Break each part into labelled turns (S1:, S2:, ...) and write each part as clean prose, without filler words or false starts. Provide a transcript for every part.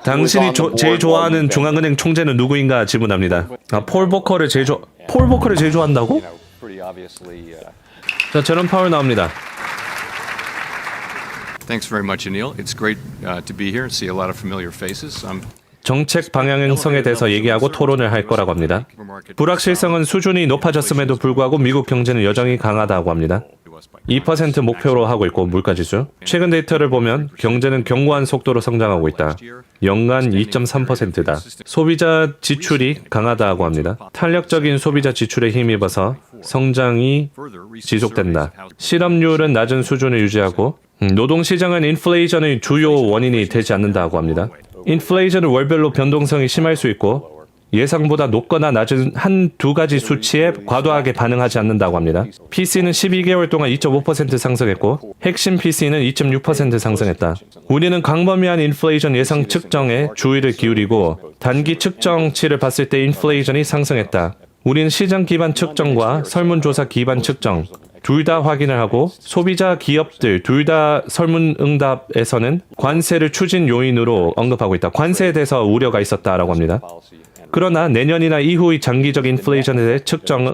S1: 당신이 제일 좋아하는 중앙은행 총재는 누구인가 질문합니다. 폴 보커를 제일 좋아한다고? 자, 제롬 파월 나옵니다.
S2: Thanks very much, Anil. It's great to be here and see a lot of familiar faces.
S1: 정책 방향성에 대해서 얘기하고 토론을 할 거라고 합니다. 불확실성은 수준이 높아졌음에도 불구하고 미국 경제는 여전히 강하다고 합니다. 2% 목표로 하고 있고 물가지수. 최근 데이터를 보면 경제는 견고한 속도로 성장하고 있다. 연간 2.3%다. 소비자 지출이 강하다고 합니다. 탄력적인 소비자 지출에 힘입어서 성장이 지속된다. 실업률은 낮은 수준을 유지하고 노동시장은 인플레이션의 주요 원인이 되지 않는다고 합니다. 인플레이션은 월별로 변동성이 심할 수 있고 예상보다 높거나 낮은 한두 가지 수치에 과도하게 반응하지 않는다고 합니다. PC는 12개월 동안 2.5% 상승했고 핵심 PC는 2.6% 상승했다. 우리는 광범위한 인플레이션 예상 측정에 주의를 기울이고 단기 측정치를 봤을 때 인플레이션이 상승했다. 우리는 시장 기반 측정과 설문조사 기반 측정 둘 다 확인을 하고 소비자 기업들 둘 다 설문응답에서는 관세를 추진 요인으로 언급하고 있다. 관세에 대해서 우려가 있었다라고 합니다. 그러나 내년이나 이후의 장기적 인플레이션에 대해 측정은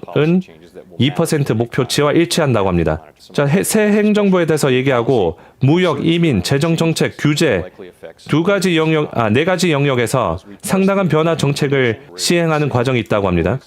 S1: 2% 목표치와 일치한다고 합니다. 자, 새 행정부에 대해서 얘기하고 무역, 이민, 재정정책, 규제 네 가지 영역에서 상당한 변화 정책을 시행하는 과정이 있다고 합니다.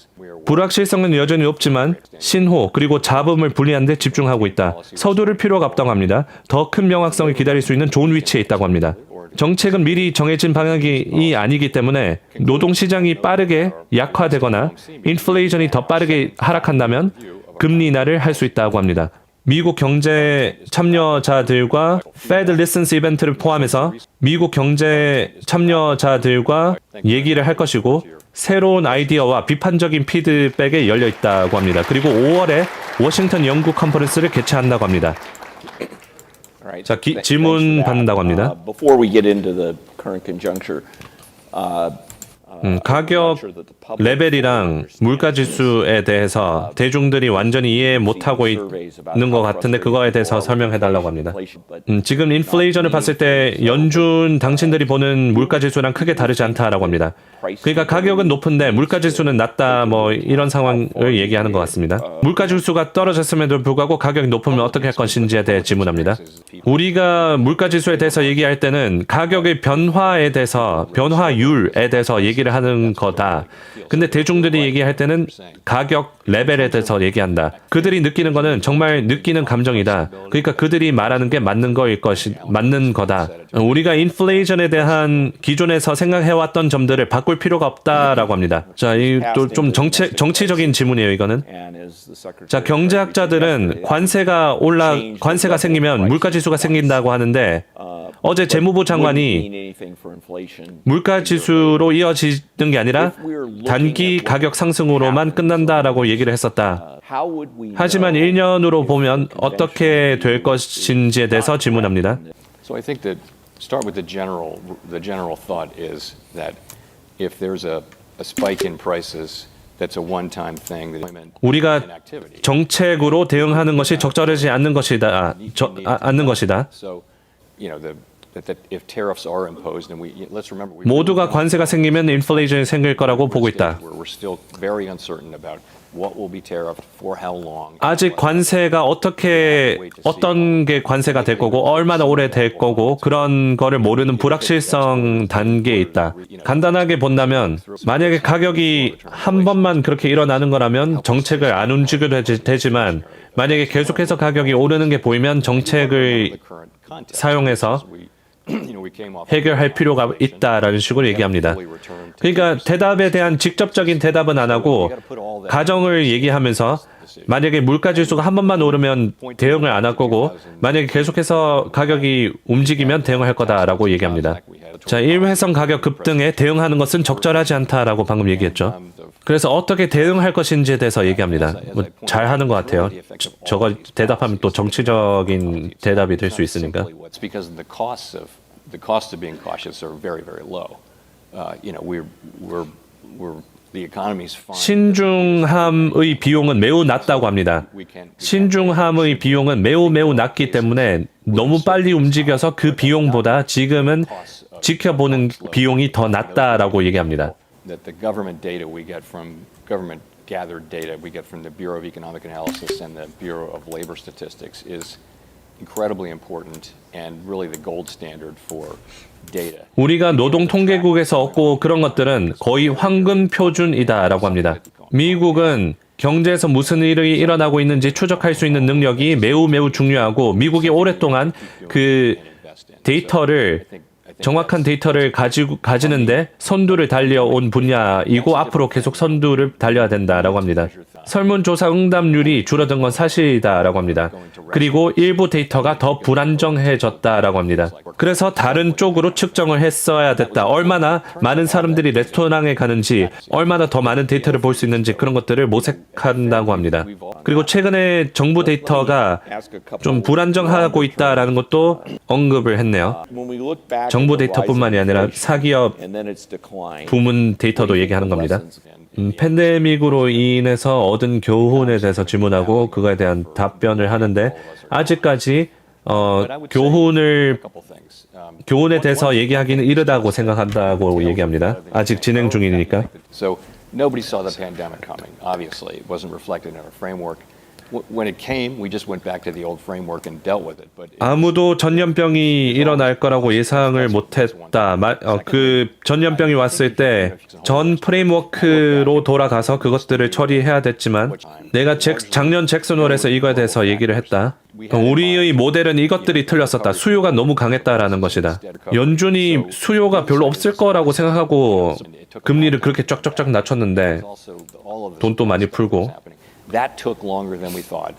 S1: 불확실성은 여전히 높지만 신호 그리고 잡음을 분리하는 데 집중하고 있다. 서두를 필요가 없다고 합니다. 더 큰 명확성을 기다릴 수 있는 좋은 위치에 있다고 합니다. 정책은 미리 정해진 방향이 아니기 때문에 노동시장이 빠르게 약화되거나 인플레이션이 더 빠르게 하락한다면 금리 인하를 할 수 있다고 합니다. 미국 경제 참여자들과 Fed Listens 이벤트를 포함해서 미국 경제 참여자들과 얘기를 할 것이고 새로운 아이디어와 비판적인 피드백에 열려 있다고 합니다. 그리고 5월에 워싱턴 연구 컨퍼런스를 개최한다고 합니다. 자, 질문 받는다고 합니다. 가격 레벨이랑 물가 지수에 대해서 대중들이 완전히 이해 못하고 있는 것 같은데 그거에 대해서 설명해달라고 합니다. 지금 인플레이션을 봤을 때 연준 당신들이 보는 물가 지수랑 크게 다르지 않다라고 합니다. 그러니까 가격은 높은데 물가 지수는 낮다 뭐 이런 상황을 얘기하는 것 같습니다. 물가 지수가 떨어졌음에도 불구하고 가격이 높으면 어떻게 할 것인지에 대해 질문합니다. 우리가 물가 지수에 대해서 얘기할 때는 가격의 변화율에 대해서 얘기를 하는 거다. 근데 대중들이 얘기할 때는 가격 레벨에 대해서 얘기한다. 그들이 느끼는 거는 정말 느끼는 감정이다. 그러니까 그들이 말하는 게 맞는 거다. 우리가 인플레이션에 대한 기존에서 생각해왔던 점들을 바꿀 필요가 없다라고 합니다. 자, 이 또 좀 정치적인 질문이에요, 이거는. 자, 경제학자들은 관세가 생기면 물가 지수가 생긴다고 하는데 어제 재무부 장관이 물가 지수로 이어지는 게 아니라 단기 가격 상승으로만 끝난다라고 얘기를 했었다. 하지만 1년으로 보면 어떻게 될 것인지에 대해서 질문합니다.
S2: So I think that start with the general thought is that if there's a spike in prices that's a one-time thing.
S1: 우리가 정책으로 대응하는 것이 적절하지 않는 것이다.
S2: So, you know, if tariffs are imposed, and let's remember,
S1: 모두가 관세가 생기면 인플레이션이 생길 거라고 보고 있다.
S2: We're still very uncertain about what will be tariffed for how long.
S1: 아직 관세가 어떤 게 관세가 될 거고 얼마나 오래 될 거고 그런 거를 모르는 불확실성 단계에 있다. 간단하게 본다면 만약에 가격이 한 번만 그렇게 일어나는 거라면 정책을 안 움직여도 되지만 만약에 계속해서 가격이 오르는 게 보이면 정책을 사용해서 해결할 필요가 있다라는 식으로 얘기합니다. 그러니까 대답에 대한 직접적인 대답은 안 하고 가정을 얘기하면서 만약에 물가 지수가 한 번만 오르면 대응을 안 할 거고 만약에 계속해서 가격이 움직이면 대응을 할 거다라고 얘기합니다. 자, 일회성 가격 급등에 대응하는 것은 적절하지 않다라고 방금 얘기했죠. 그래서 어떻게 대응할 것인지에 대해서 얘기합니다. 잘하는 것 같아요. 저거 대답하면 또 정치적인 대답이 될 수 있으니까.
S2: It's because the costs of being cautious are very, very low. You know, we're the economy's fine.
S1: 신중함의 비용은 매우 낮다고 합니다. 신중함의 비용은 매우 낮기 때문에 너무 빨리 움직여서 그 비용보다 지금은 지켜보는 비용이 더 낮다라고 얘기합니다.
S2: That the government data we get from government gathered data we get from the Bureau of Economic Analysis and the Bureau of Labor Statistics is incredibly important and really the gold standard for data.
S1: 우리가 노동통계국에서 얻고 그런 것들은 거의 황금 표준이다라고 합니다. 미국은 경제에서 무슨 일이 일어나고 있는지 추적할 수 있는 능력이 매우 중요하고 미국이 오랫동안 그 데이터를 정확한 데이터를 가지는데 선두를 달려온 분야이고 앞으로 계속 선두를 달려야 된다라고 합니다. 설문조사 응답률이 줄어든 건 사실이다라고 합니다. 그리고 일부 데이터가 더 불안정해졌다라고 합니다. 그래서 다른 쪽으로 측정을 했어야 됐다. 얼마나 많은 사람들이 레스토랑에 가는지, 얼마나 더 많은 데이터를 볼 수 있는지 그런 것들을 모색한다고 합니다. 그리고 최근에 정부 데이터가 좀 불안정하고 있다라는 것도 언급을 했네요. 정부 데이터뿐만이 아니라 사기업 부문 데이터도 얘기하는 겁니다. 팬데믹으로 인해서 얻은 교훈에 대해서 질문하고 그거에 대한 답변을 하는데 아직까지 교훈에 대해서 얘기하기는 이르다고 생각한다고 얘기합니다. 아직 진행 중이니까.
S2: So nobody saw the pandemic coming. Obviously, it wasn't reflected in our framework. When it came, we just went back to the old framework and dealt with it. But
S1: 아무도 전염병이 일어날 거라고 예상을 못했다. 그 전염병이 왔을 때 전 프레임워크로 돌아가서 그것들을 처리해야 됐지만 내가 작년 잭슨홀에서 이거에 대해서 얘기를 했다. 우리의 모델은 이것들이 틀렸었다. 수요가 너무 강했다라는 것이다. 연준이 수요가 별로 없을 거라고 생각하고 금리를 그렇게 쫙쫙쫙 낮췄는데 돈도 많이 풀고
S2: That took longer than we thought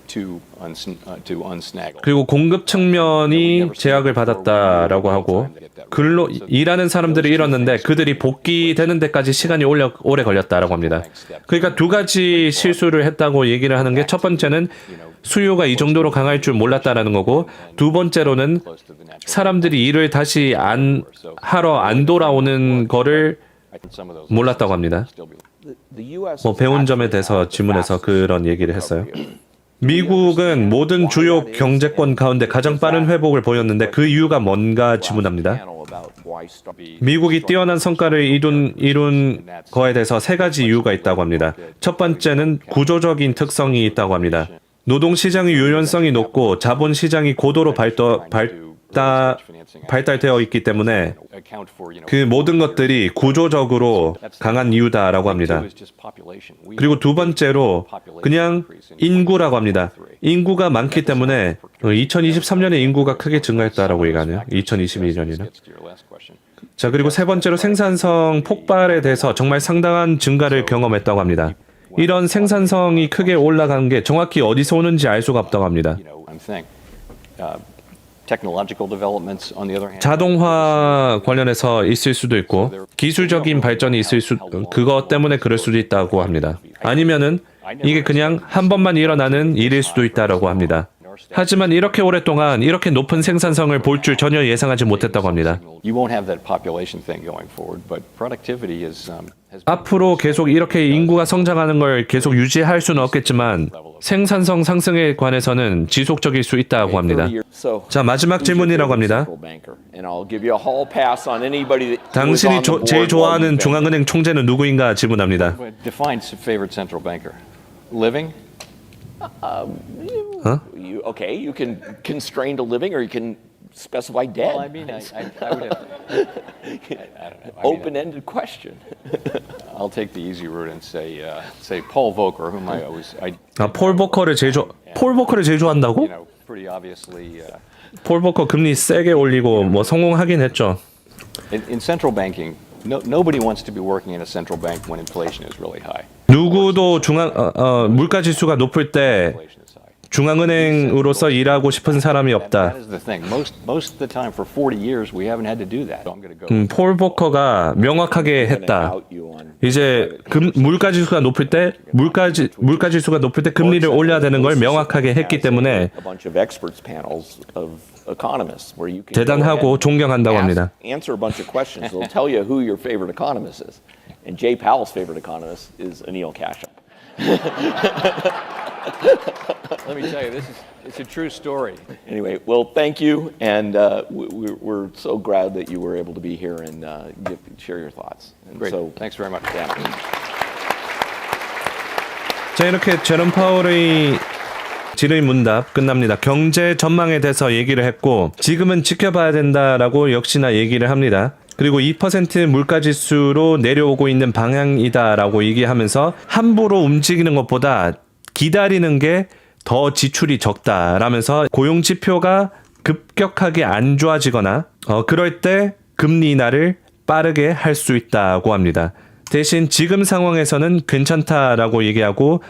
S2: to unsnaggle.
S1: 그리고 공급 측면이 제약을 받았다라고 하고 근로 일하는 사람들이 잃었는데 그들이 복귀되는 데까지 시간이 오래 걸렸다라고 합니다. 그러니까 두 가지 실수를 했다고 얘기를 하는 게 첫 번째는 수요가 이 정도로 강할 줄 몰랐다라는 거고 두 번째로는 사람들이 일을 다시 하러 안 돌아오는 거를 몰랐다고 합니다. 배운 점에 대해서 질문해서 그런 얘기를 했어요. 미국은 모든 주요 경제권 가운데 가장 빠른 회복을 보였는데 그 이유가 뭔가 질문합니다. 미국이 뛰어난 성과를 이룬 거에 대해서 세 가지 이유가 있다고 합니다. 첫 번째는 구조적인 특성이 있다고 합니다. 노동시장의 유연성이 높고 자본시장이 고도로 발달되어 있기 때문에 그 모든 것들이 구조적으로 강한 이유다라고 합니다. 그리고 두 번째로 그냥 인구라고 합니다. 인구가 많기 때문에 2023년에 인구가 크게 증가했다라고 얘기하네요. 2022년이나. 자, 그리고 세 번째로 생산성 폭발에 대해서 정말 상당한 증가를 경험했다고 합니다. 이런 생산성이 크게 올라간 게 정확히 어디서 오는지 알 수가 없다고 합니다. 자동화 관련해서 있을 수도 있고 기술적인 발전이 그것 때문에 그럴 수도 있다고 합니다. 아니면은 이게 그냥 한 번만 일어나는 일일 수도 있다라고 합니다. 하지만 이렇게 오랫동안 이렇게 높은 생산성을 볼 줄 전혀 예상하지 못했다고 합니다. 앞으로 계속 이렇게 인구가 성장하는 걸 계속 유지할 수는 없겠지만 생산성 상승에 관해서는 지속적일 수 있다고 합니다. 자, 마지막 질문이라고 합니다. 당신이 제일 좋아하는 중앙은행 총재는 누구인가 질문합니다.
S2: Define favorite central banker. Living?
S3: Okay, you can constrain to living, or you can specify dead.
S2: Well, I mean, I would have. I don't know.
S3: Open-ended question.
S2: I'll take the easy route and say Paul Volcker, whom I always.
S1: 폴 보커를 제일 좋아한다고?
S2: Pretty obviously.
S1: 폴 보커 금리 세게 올리고 뭐 성공하긴 했죠.
S2: In central banking, nobody wants to be working in a central bank when inflation is really high.
S1: 누구도 물가 지수가 높을 때 중앙은행으로서 일하고 싶은 사람이 없다.
S2: That is the thing. Most of the time for 40 years we haven't had to do that. I'm going to go.
S1: 폴 보커가 명확하게 했다. 이제 물가 지수가 높을 때 금리를 올려야 되는 걸 명확하게 했기 때문에
S3: A bunch of experts panels of economists, where you can
S1: 대단하고 존경한다고 합니다.
S3: answer a bunch of questions. They'll tell you who your favorite economist is, and Jay Powell's favorite economist is Anil Kashyap.
S2: Let me tell you, it's a true story.
S3: Anyway, well, thank you, and we're so glad that you were able to be here and share your thoughts. And
S2: Great.
S3: So,
S2: Thanks very much.
S3: yeah.
S1: 자, 이렇게 제롬 파월의 질의문답 끝납니다. 경제 전망에 대해서 얘기를 했고 지금은 지켜봐야 된다라고 역시나 얘기를 합니다. 그리고 2% 물가지수로 내려오고 있는 방향이다라고 얘기하면서 함부로 움직이는 것보다 기다리는 게 더 지출이 적다라면서 고용 지표가 급격하게 안 좋아지거나 그럴 때 금리 인하를 빠르게 할 수 있다고 합니다. 대신 지금 상황에서는 괜찮다라고 얘기하고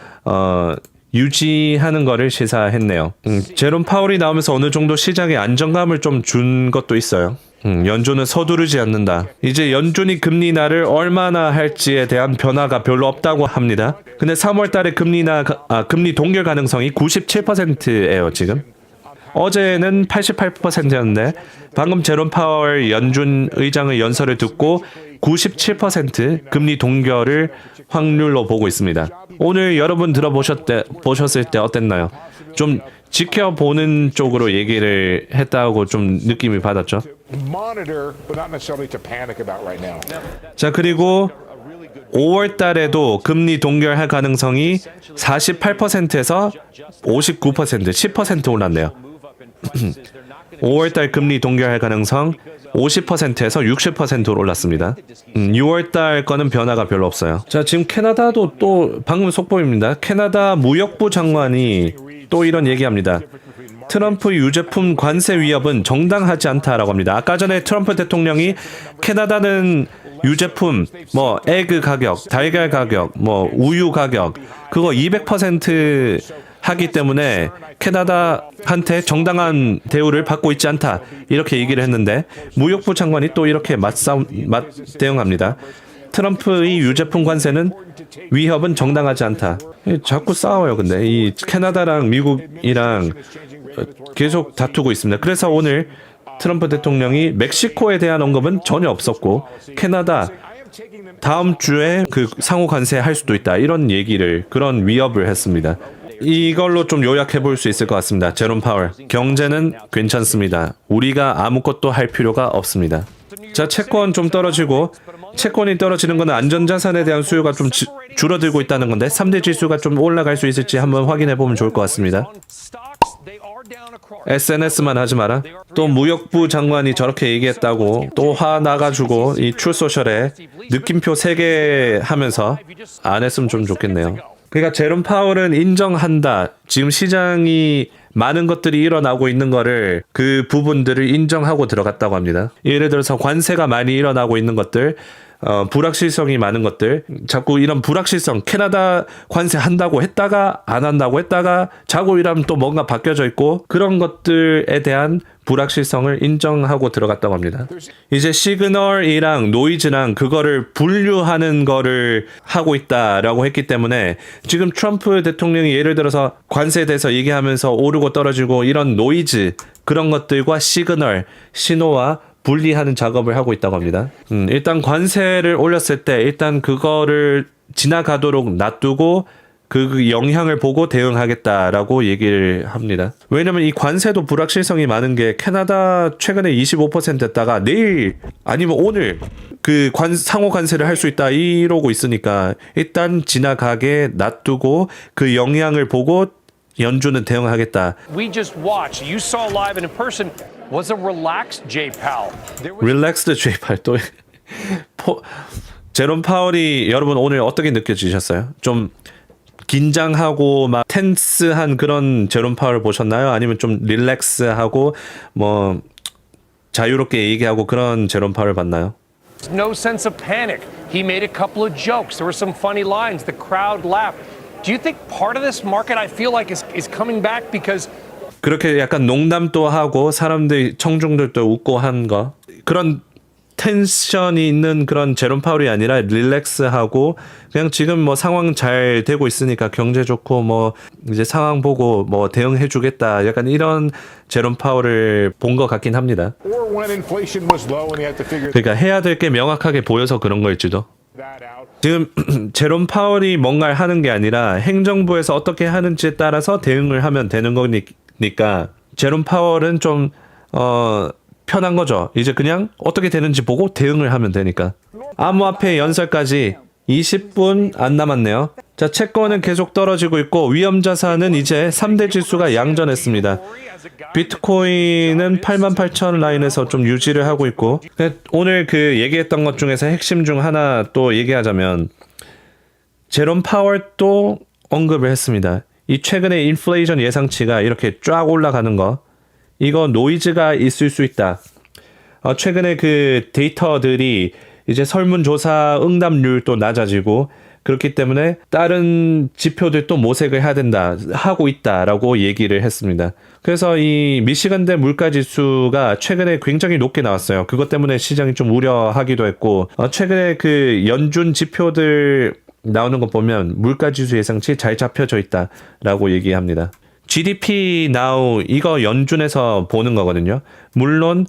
S1: 유지하는 거를 시사했네요. 제롬 파월이 나오면서 어느 정도 시장에 안정감을 좀 준 것도 있어요. 연준은 서두르지 않는다. 이제 연준이 금리 인하를 얼마나 할지에 대한 변화가 별로 없다고 합니다. 근데 3월 달에 금리 동결 가능성이 97%예요, 지금. 어제는 88%였는데 방금 제롬 파월 연준 의장의 연설을 듣고 97% 금리 동결을 확률로 보고 있습니다. 오늘 여러분 보셨을 때 어땠나요? 좀 지켜보는 쪽으로 얘기를 했다고 좀 느낌이 받았죠. 자, 그리고 5월 달에도 금리 동결할 가능성이 48%에서 59%, 10% 올랐네요. 5월 달 금리 동결할 가능성 50%에서 60%로 올랐습니다. 6월 달 거는 변화가 별로 없어요. 자, 지금 캐나다도 또 방금 속보입니다. 캐나다 무역부 장관이 또 이런 얘기합니다. 트럼프 유제품 관세 위협은 정당하지 않다라고 합니다. 아까 전에 트럼프 대통령이 캐나다는 유제품, 뭐 에그 가격, 달걀 가격, 뭐 우유 가격 그거 200% 하기 때문에 캐나다한테 정당한 대우를 받고 있지 않다 이렇게 얘기를 했는데 무역부 장관이 또 이렇게 맞대응합니다. 트럼프의 유제품 관세는 위협은 정당하지 않다. 자꾸 싸워요. 근데 이 캐나다랑 미국이랑 계속 다투고 있습니다. 그래서 오늘 트럼프 대통령이 멕시코에 대한 언급은 전혀 없었고 캐나다 다음 주에 그 상호 관세할 수도 있다 이런 얘기를 그런 위협을 했습니다. 이걸로 좀 요약해 볼 수 있을 것 같습니다. 제롬 파월 경제는 괜찮습니다. 우리가 아무것도 할 필요가 없습니다. 자, 채권 좀 떨어지고 채권이 떨어지는 건 안전자산에 대한 수요가 좀 줄어들고 있다는 건데 3대 지수가 좀 올라갈 수 있을지 한번 확인해 보면 좋을 것 같습니다. SNS만 하지 마라. 또 무역부 장관이 저렇게 얘기했다고 또 화 나가지고 이 트루소셜에 느낌표 3개 하면서 안 했으면 좀 좋겠네요. 그러니까 제롬 파월은 인정한다. 지금 시장이 많은 것들이 일어나고 있는 거를 그 부분들을 인정하고 들어갔다고 합니다. 예를 들어서 관세가 많이 일어나고 있는 것들, 불확실성이 많은 것들, 자꾸 이런 불확실성, 캐나다 관세 한다고 했다가 안 한다고 했다가 자고 일하면 또 뭔가 바뀌어져 있고 그런 것들에 대한 불확실성을 인정하고 들어갔다고 합니다. 이제 시그널이랑 노이즈랑 그거를 분류하는 거를 하고 있다라고 했기 때문에 지금 트럼프 대통령이 예를 들어서 관세에 대해서 얘기하면서 오르고 떨어지고 이런 노이즈 그런 것들과 시그널, 신호와 분리하는 작업을 하고 있다고 합니다. 일단 관세를 올렸을 때 일단 그거를 지나가도록 놔두고 그 영향을 보고 대응하겠다라고 얘기를 합니다. 왜냐면 이 관세도 불확실성이 많은 게 캐나다 최근에 25% 했다가 내일 아니면 오늘 그 상호 관세를 할 수 있다 이러고 있으니까 일단 지나가게 놔두고 그 영향을 보고 연준은 대응하겠다.
S4: We just watched. You saw live and in person. Was a relaxed Jay Powell.
S1: 릴렉스드 Jay Powell 또 제롬 파월이 여러분 오늘 어떻게 느껴지셨어요? 좀 긴장하고 막 텐스한 그런 제롬 파월 보셨나요? 아니면 좀 릴렉스하고 뭐 자유롭게 얘기하고 그런 제롬 파월 봤나요?
S4: No sense of panic. He made a couple of jokes. There were some funny lines. The crowd laughed. Do you think part of this market I feel like is coming back because
S1: 그렇게 약간 농담도 하고 사람들 청중들도 웃고 한 거 그런 텐션이 있는 그런 제롬 파월이 아니라 릴렉스하고 그냥 지금 뭐 상황 잘 되고 있으니까 경제 좋고 뭐 이제 상황 보고 뭐 대응해 주겠다 약간 이런 제롬 파월을 본 것 같긴 합니다.
S5: Or when inflation was low and you had to figure
S1: 그러니까 해야 될 게 명확하게 보여서 그런 걸지도.
S5: that out.
S1: 지금 제롬 파월이 뭔가를 하는 게 아니라 행정부에서 어떻게 하는지에 따라서 대응을 하면 되는 거니까 제롬 파월은 좀 편한 거죠. 이제 그냥 어떻게 되는지 보고 대응을 하면 되니까. 암호화폐 연설까지 20분 안 남았네요. 자, 채권은 계속 떨어지고 있고 위험 자산은 이제 3대 지수가 양전했습니다. 비트코인은 88,000 라인에서 좀 유지를 하고 있고 오늘 그 얘기했던 것 중에서 핵심 중 하나 또 얘기하자면 제롬 파월도 언급을 했습니다. 이 최근에 인플레이션 예상치가 이렇게 쫙 올라가는 거 이거 노이즈가 있을 수 있다. 최근에 그 데이터들이 이제 설문조사 응답률도 낮아지고 그렇기 때문에 다른 지표들도 모색을 해야 된다, 하고 있다라고 얘기를 했습니다. 그래서 이 미시간대 물가지수가 최근에 굉장히 높게 나왔어요. 그것 때문에 시장이 좀 우려하기도 했고 최근에 그 연준 지표들 나오는 거 보면 물가지수 예상치 잘 잡혀져 있다라고 얘기합니다. GDP now 이거 연준에서 보는 거거든요. 물론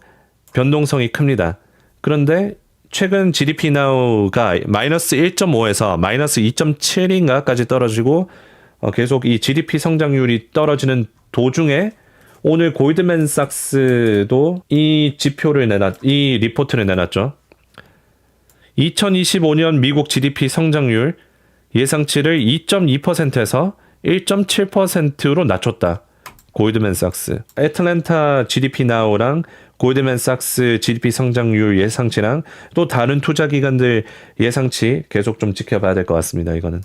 S1: 변동성이 큽니다. 그런데 최근 GDP now가 마이너스 1.5에서 마이너스 2.7인가까지 떨어지고 계속 이 GDP 성장률이 떨어지는 도중에 오늘 골드맨삭스도 이 리포트를 내놨죠. 2025년 미국 GDP 성장률 예상치를 2.2%에서 1.7%로 낮췄다. 골드맨삭스. 애틀랜타 GDP now랑 골드맨삭스 GDP 성장률 예상치랑 또 다른 투자 기관들 예상치 계속 좀 지켜봐야 될 것 같습니다. 이거는.